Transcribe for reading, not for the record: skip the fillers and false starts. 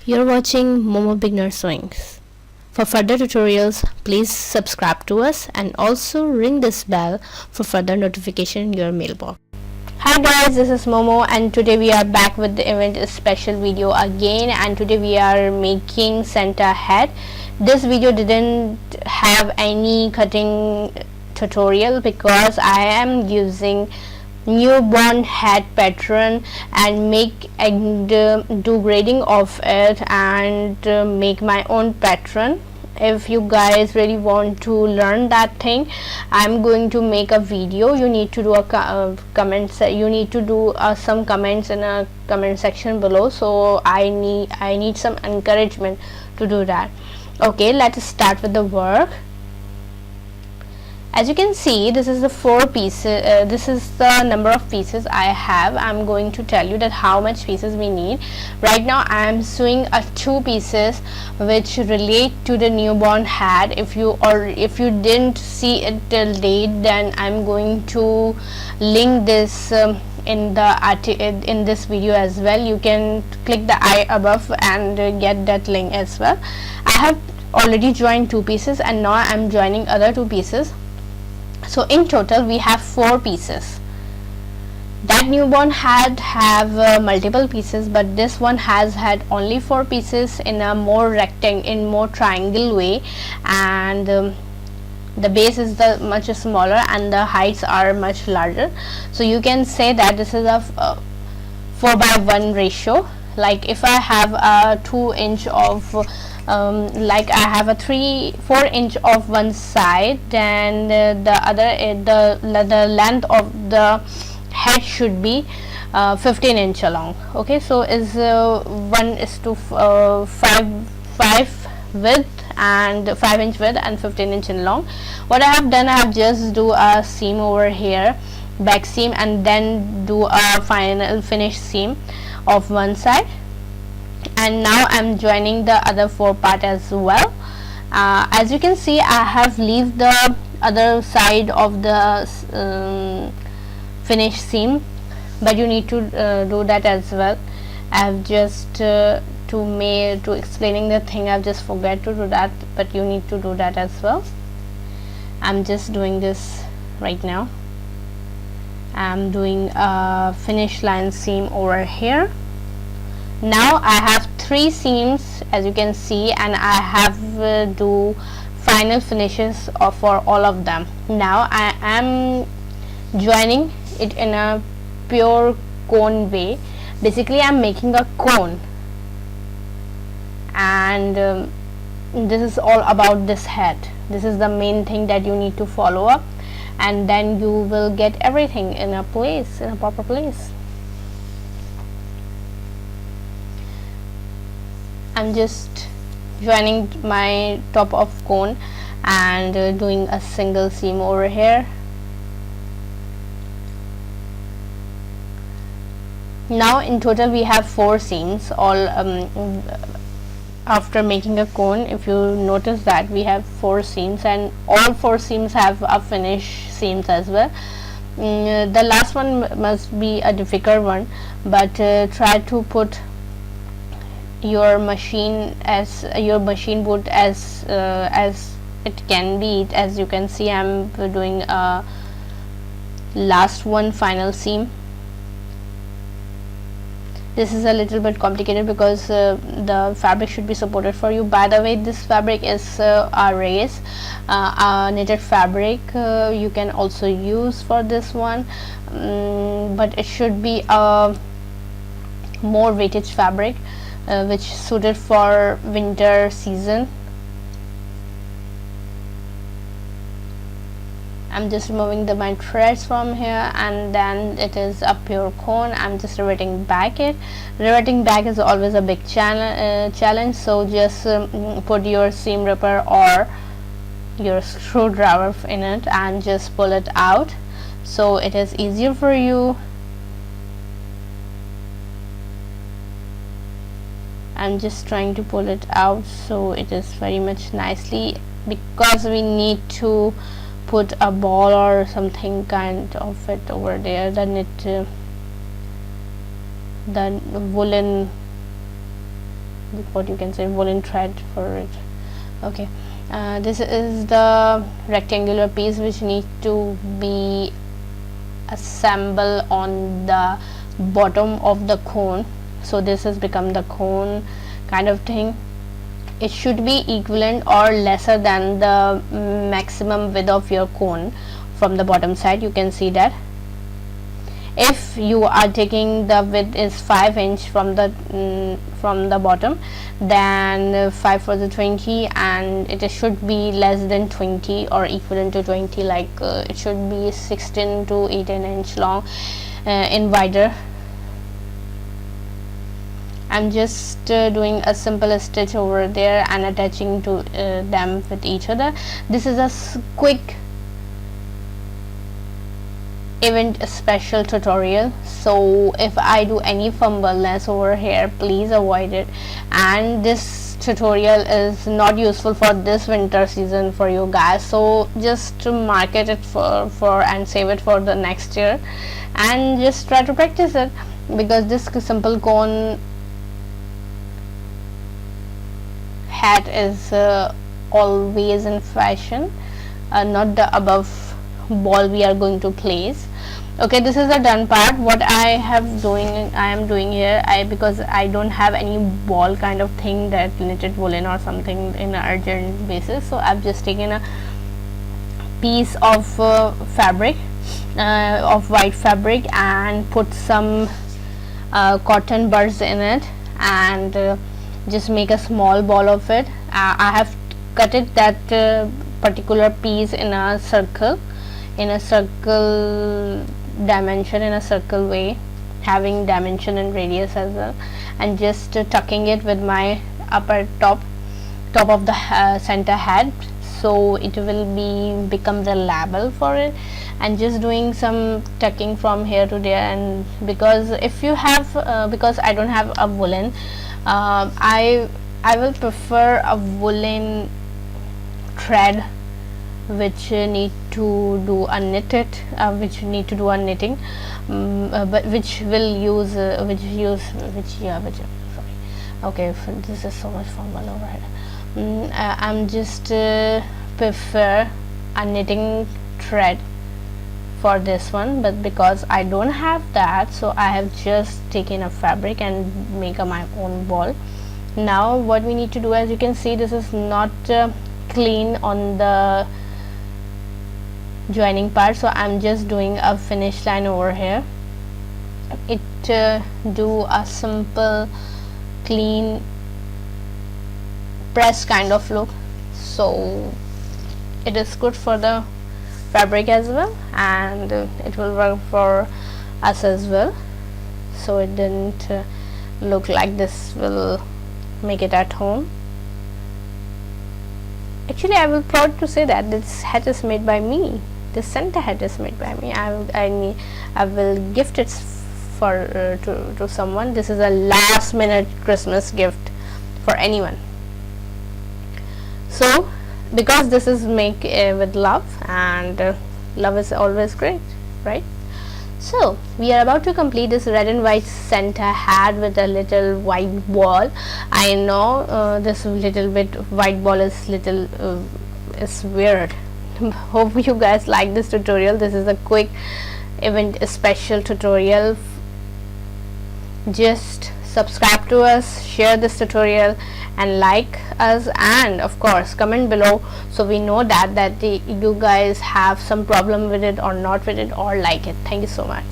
You're watching Momo Beginner Swings. For further tutorials, please subscribe to us and also ring this bell for further notification in your mailbox. Hi guys, this is Momo and today we are back with the event special video again, and today we are making Santa hat. This video didn't have any cutting tutorial because I am using newborn hat pattern and do grading of it and make my own pattern. If you guys really want to learn that thing, I'm going to make a video. You need to do a you need to do some comments in a comment section below, so I need some encouragement to do that. Okay, let's start with the work. As you can see, this is the 4 pieces. This is the number of pieces I have. I'm going to tell you that how much pieces we need. Right now I am sewing 2 pieces which relate to the newborn hat. If you didn't see it till date, then I'm going to link this in this video as well. You can click the I above and get that link as well. I have already joined 2 pieces and now I'm joining other 2 pieces. So in total we have 4 pieces. That newborn hat have multiple pieces, but this one has had only 4 pieces in a more triangle way, and the base is much smaller and the heights are much larger. So you can say that this is a 4:1 ratio. Like if I have a 2-inch of like I have a 4 inch of one side, then the length of the head should be 15 inch long. Okay, so is 1:5 width and 5 inch width and 15 inch in long. What I have done, I have just do a seam over here, back seam, and then do a final finish seam of one side, and now I'm joining the other 4 part as well. As you can see, I have leave the other side of the finish seam, but you need to do that as well. I have just to explaining the thing, I've just forgot to do that, but you need to do that as well. I'm just doing this right now. I'm doing a finish line seam over here. Now I have 3 seams, as you can see, and I have do final finishes for all of them. Now I am joining it in a pure cone way. Basically I'm making a cone, and this is all about this head. This is the main thing that you need to follow up, and then you will get everything in a place, in a proper place. I'm just joining my top of cone and doing a single seam over here. Now in total we have 4 seams all after making a cone. If you notice that we have 4 seams, and all 4 seams have a finish seams as well. The last one must be a difficult one, but try to put your machine boot as it can be. As you can see, I'm doing a last one final seam. This is a little bit complicated because the fabric should be supported for you. By the way, this fabric is a race, a knitted fabric. You can also use for this one, but it should be a more weightage fabric, which suited for winter season. I'm just removing my threads from here, and then it is a pure cone. I'm just riveting back it. Riveting back is always a big challenge, so just put your seam ripper or your screwdriver in it and just pull it out, so it is easier for you. I'm just trying to pull it out so it is very much nicely, because we need to put a ball or something kind of it over there. The woolen what you can say, woolen thread for it. Okay, this is the rectangular piece which need to be assembled on the bottom of the cone. So this has become the cone kind of thing. It should be equivalent or lesser than the maximum width of your cone from the bottom side. You can see that if you are taking the width is 5 inch from the bottom, then 5 for the 20, and it should be less than 20 or equivalent to 20, like it should be 16 to 18 inch long in wider. I'm just doing a simple stitch over there and attaching to them with each other. This is a quick event special tutorial, so if I do any fumbleness over here, please avoid it. And this tutorial is not useful for this winter season for you guys, so just to market it for and save it for the next year, and just try to practice it, because this simple cone hat is always in fashion, not the above ball we are going to place. Okay, this is the done part. What I am doing here, because I don't have any ball kind of thing, that knitted woolen or something in an urgent basis, so I've just taken a piece of fabric, of white fabric, and put some cotton buds in it, and just make a small ball of it. I have cut it that particular piece in a circle dimension, in a circle way, having dimension and radius as well, and just tucking it with my upper top of the center head, so it will become the label for it, and just doing some tucking from here to there. And because if you have because I don't have a woolen, I will prefer a woolen thread which need to do a knitting, but which okay, this is so much formal over here. I'm just prefer a knitting thread for this one, but because I don't have that, so I have just taken a fabric and make my own ball. Now what we need to do, as you can see, this is not clean on the joining part, so I'm just doing a finish line over here. It do a simple clean press kind of look, so it is good for the fabric as well, and it will work for us as well, so it didn't look like this will make it at home. Actually, I will proud to say that this hat is made by me. This center hat is made by me. I will gift it for to someone. This is a last minute Christmas gift for anyone. So because this is make with love, and love is always great, right? So we are about to complete this red and white center hat with a little white ball. I know this little bit white ball is is weird. Hope you guys like this tutorial. This is a quick event special tutorial. Just subscribe to us, share this tutorial, and like us, and of course comment below, so we know that you guys have some problem with it or not with it, or like it. Thank you so much.